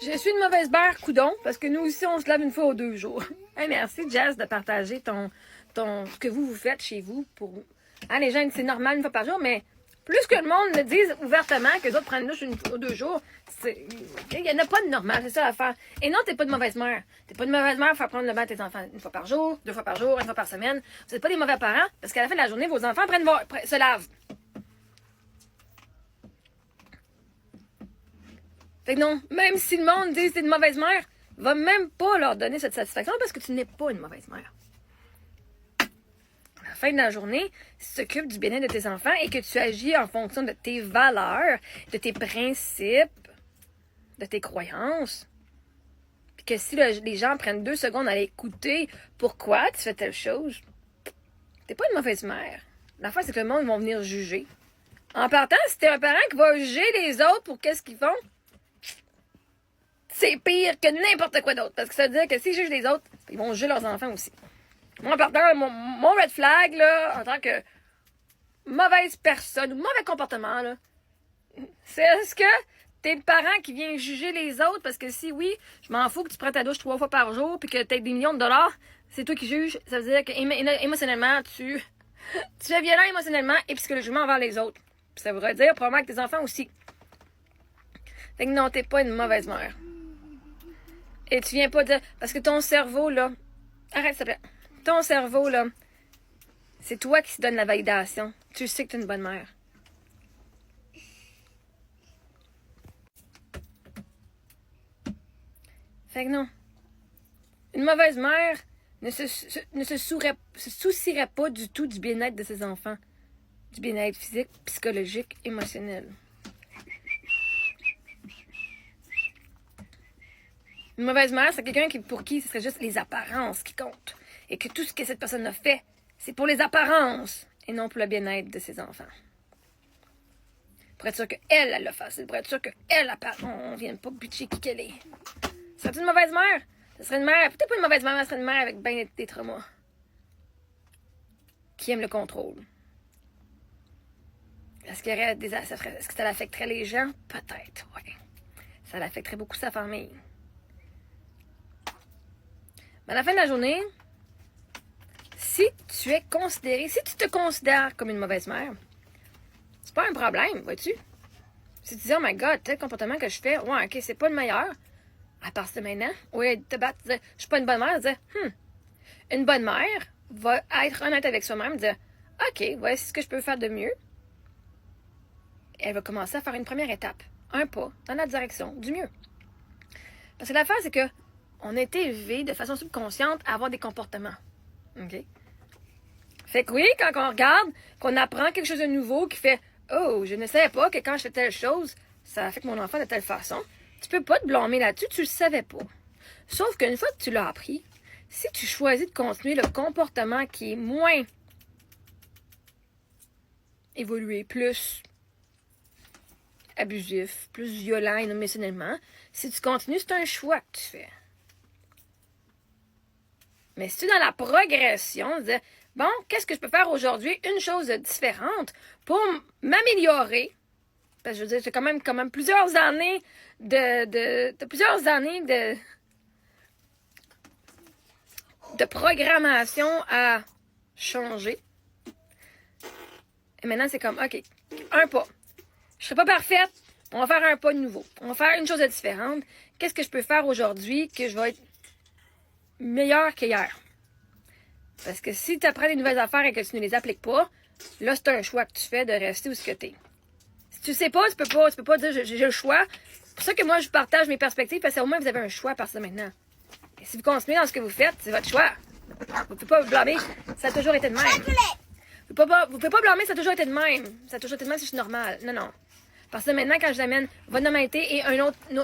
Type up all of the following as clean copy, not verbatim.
Je suis une mauvaise mère, coudon, parce que nous aussi, on se lave une fois aux 2 jours. Hey, merci, Jess, de partager ce que vous faites chez vous. Hein, les gens, c'est normal une fois par jour, mais plus que le monde le dise ouvertement que les autres prennent une douche une fois ou 2 jours, il n'y en a pas de normal, c'est ça l'affaire. Et non, t'es pas de mauvaise mère. T'es pas de mauvaise mère pour faire prendre le bain à tes enfants une fois par jour, 2 fois par jour, 1 fois par semaine. Vous n'êtes pas des mauvais parents, parce qu'à la fin de la journée, vos enfants se lavent. Fait que non, même si le monde dit que t'es une mauvaise mère, va même pas leur donner cette satisfaction parce que tu n'es pas une mauvaise mère. À la fin de la journée, si tu t'occupes du bien-être de tes enfants et que tu agis en fonction de tes valeurs, de tes principes, de tes croyances, puis que si les gens prennent 2 secondes à l'écouter pourquoi tu fais telle chose, t'es pas une mauvaise mère. La fois, c'est que le monde va venir juger. En partant, si t'es un parent qui va juger les autres pour qu'est-ce qu'ils font, c'est pire que n'importe quoi d'autre. Parce que ça veut dire que s'ils jugent les autres, ils vont juger leurs enfants aussi. Moi, en partant, mon red flag, là, en tant que mauvaise personne ou mauvais comportement, là, c'est est-ce que t'es le parent qui vient juger les autres? Parce que si oui, je m'en fous que tu prennes ta douche 3 fois par jour puis que t'aies des millions de dollars, c'est toi qui juges. Ça veut dire que émotionnellement, tu es violent émotionnellement et psychologiquement envers les autres. Puis ça voudrait dire probablement que tes enfants aussi. Fait que non, t'es pas une mauvaise mère. Et tu viens pas dire... Parce que ton cerveau, là... Arrête, s'il te plaît. Ton cerveau, là, c'est toi qui se donne la validation. Tu sais que t'es une bonne mère. Fait que non. Une mauvaise mère ne se soucierait pas du tout du bien-être de ses enfants. Du bien-être physique, psychologique, émotionnel. Une mauvaise mère, c'est quelqu'un pour qui ce serait juste les apparences qui comptent. Et que tout ce que cette personne a fait, c'est pour les apparences et non pour le bien-être de ses enfants. Pour être sûr qu'elle, elle le fasse. Pour être sûr qu'elle, on ne vienne pas butcher qui qu'elle est. Serait-tu une mauvaise mère? Ce serait une mère, peut-être pas une mauvaise mère, mais ce serait une mère avec bien des traumas. Qui aime le contrôle. Est-ce que ça l'affecterait les gens? Peut-être, oui. Ça l'affecterait beaucoup sa famille. Mais à la fin de la journée, si tu te considères comme une mauvaise mère, c'est pas un problème, vois-tu? Si tu dis, oh my god, tel comportement que je fais, ouais, ok, c'est pas le meilleur, à part ça maintenant, oui, te battre, dire, je suis pas une bonne mère, dire, une bonne mère va être honnête avec soi-même, dire, ok, voici ce que je peux faire de mieux. Et elle va commencer à faire une première étape, un pas dans la direction du mieux. Parce que l'affaire, c'est que on a été élevés de façon subconsciente à avoir des comportements. OK? Fait que oui, quand on regarde, qu'on apprend quelque chose de nouveau qui fait « Oh, je ne savais pas que quand je fais telle chose, ça affecte mon enfant de telle façon. » Tu peux pas te blâmer là-dessus, tu le savais pas. Sauf qu'une fois que tu l'as appris, si tu choisis de continuer le comportement qui est moins évolué, plus abusif, plus violent émotionnellement, si tu continues, c'est un choix que tu fais. Mais si tu es dans la progression, dire, bon, qu'est-ce que je peux faire aujourd'hui? Une chose différente pour m'améliorer. Parce que je veux dire, j'ai quand même plusieurs années de programmation à changer. Et maintenant, c'est comme, OK, un pas. Je ne serai pas parfaite. On va faire un pas de nouveau. On va faire une chose de différente. Qu'est-ce que je peux faire aujourd'hui que je vais être meilleur qu'hier? Parce que si tu apprends des nouvelles affaires et que tu ne les appliques pas, là, c'est un choix que tu fais de rester où ce que tu es. Si tu sais pas, tu peux pas dire j'ai le choix. C'est pour ça que moi, je partage mes perspectives, parce qu'au moins, vous avez un choix par ça maintenant. Et si vous continuez dans ce que vous faites, c'est votre choix. Vous ne pouvez pas vous blâmer, ça a toujours été de même. Vous ne pouvez pas blâmer, ça a toujours été de même. Ça a toujours été de même, c'est normal. Non, non. Parce que maintenant, quand je vous amène votre normalité et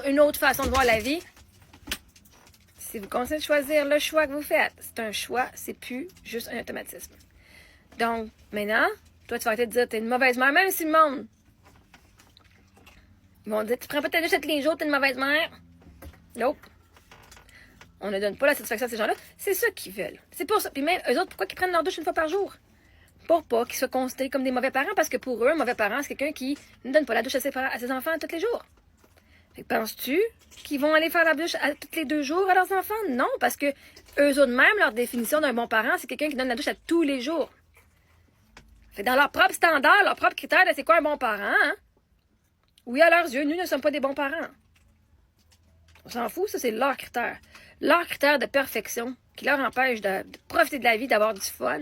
une autre façon de voir la vie, si vous continuez de choisir le choix que vous faites, c'est un choix, c'est plus juste un automatisme. Donc, maintenant, toi, tu vas arrêter de dire, t'es une mauvaise mère, même si le monde, ils vont dire, tu prends pas ta douche tous les jours, t'es une mauvaise mère. Nope. On ne donne pas la satisfaction à ces gens-là. C'est ça qu'ils veulent. C'est pour ça. Puis même, eux autres, pourquoi ils prennent leur douche une fois par jour? Pour pas qu'ils soient considérés comme des mauvais parents, parce que pour eux, un mauvais parent, c'est quelqu'un qui ne donne pas la douche à ses enfants tous les jours. Fait que penses-tu qu'ils vont aller faire la douche tous les 2 jours à leurs enfants? Non, parce que eux autres même, leur définition d'un bon parent, c'est quelqu'un qui donne la douche à tous les jours. Fait que dans leur propre standard, leur propre critère de c'est quoi un bon parent, hein? Oui, à leurs yeux, nous ne sommes pas des bons parents. On s'en fout, ça c'est leur critère. Leur critère de perfection qui leur empêche de profiter de la vie, d'avoir du fun.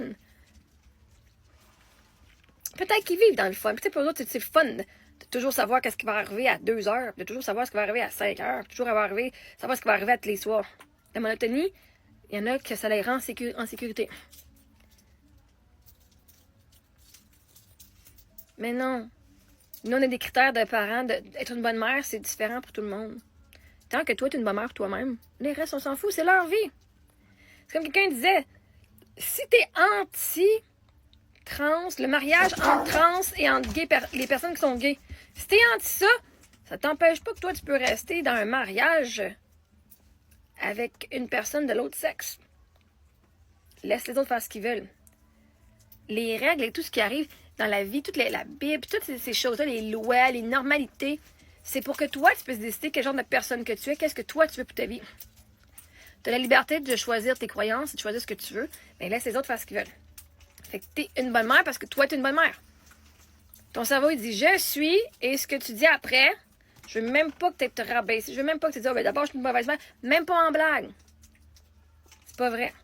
Peut-être qu'ils vivent dans le fun. Peut-être pour eux autres, c'est le fun de toujours savoir qu'est-ce qui va arriver à 2 heures, de toujours savoir ce qui va arriver à 5 heures, de toujours savoir ce qui va arriver à tous les soirs. La monotonie, il y en a que ça les rend en sécurité. Mais non. Nous, on a des critères de parents. D'être une bonne mère, c'est différent pour tout le monde. Tant que toi, tu es une bonne mère toi-même, les restes, on s'en fout, c'est leur vie. C'est comme quelqu'un disait, si t'es anti-trans, le mariage entre trans et entre gays, les personnes qui sont gays, si t'es anti ça t'empêche pas que toi, tu peux rester dans un mariage avec une personne de l'autre sexe. Laisse les autres faire ce qu'ils veulent. Les règles et tout ce qui arrive dans la vie, toute la Bible, toutes ces choses-là, les lois, les normalités, c'est pour que toi, tu puisses décider quel genre de personne que tu es, qu'est-ce que toi, tu veux pour ta vie. Tu as la liberté de choisir tes croyances, de choisir ce que tu veux, mais laisse les autres faire ce qu'ils veulent. Fait que t'es une bonne mère parce que toi, t'es une bonne mère. Ton cerveau, il dit « je suis » et ce que tu dis après, je veux même pas que tu te rabaisses. Je veux même pas que tu te dises « oh, ben d'abord, je suis une mauvaise mère », même pas en blague. C'est pas vrai.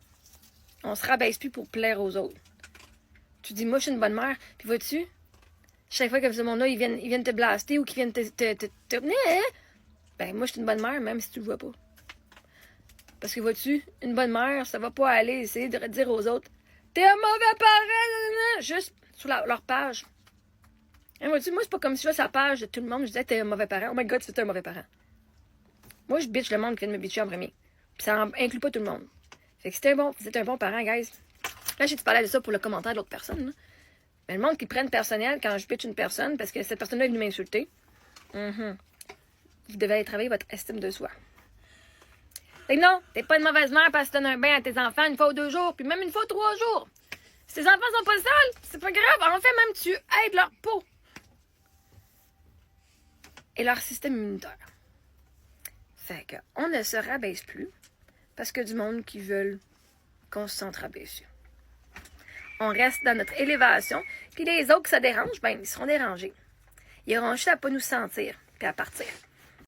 On se rabaisse plus pour plaire aux autres. Tu dis « moi, je suis une bonne mère », puis vois-tu, chaque fois que ce monde-là, ils viennent te blaster ou qu'ils viennent te ben moi, je suis une bonne mère, même si tu le vois pas. Parce que vois-tu, une bonne mère, ça va pas aller essayer de dire aux autres « t'es un mauvais parent », juste sur leur page. Hein, vois-tu, moi, c'est pas comme si je vois sa page de tout le monde, je disais « t'es un mauvais parent ». Oh my God, tu es un mauvais parent. Moi, je bitch le monde qui vient de me bitcher en premier. Puis ça inclut pas tout le monde. Fait que si t'es un bon parent, guys. Là, j'ai parlé de ça pour le commentaire de l'autre personne. Là. Mais le monde qui prenne personnel quand je bitch une personne parce que cette personne-là est venue m'insulter, vous devez aller travailler votre estime de soi. Fait que non, t'es pas une mauvaise mère parce que tu donnes un bain à tes enfants 1 fois ou 2 jours, puis même 1 fois ou 3 jours. Si tes enfants sont pas sales, c'est pas grave. En fait, même tu aides leur peau et leur système immunitaire. Fait que on ne se rabaisse plus parce que du monde qui veulent qu'on se sente rabaissé. On reste dans notre élévation, puis les autres que ça dérange, ben ils seront dérangés. Ils auront juste à pas nous sentir, puis à partir.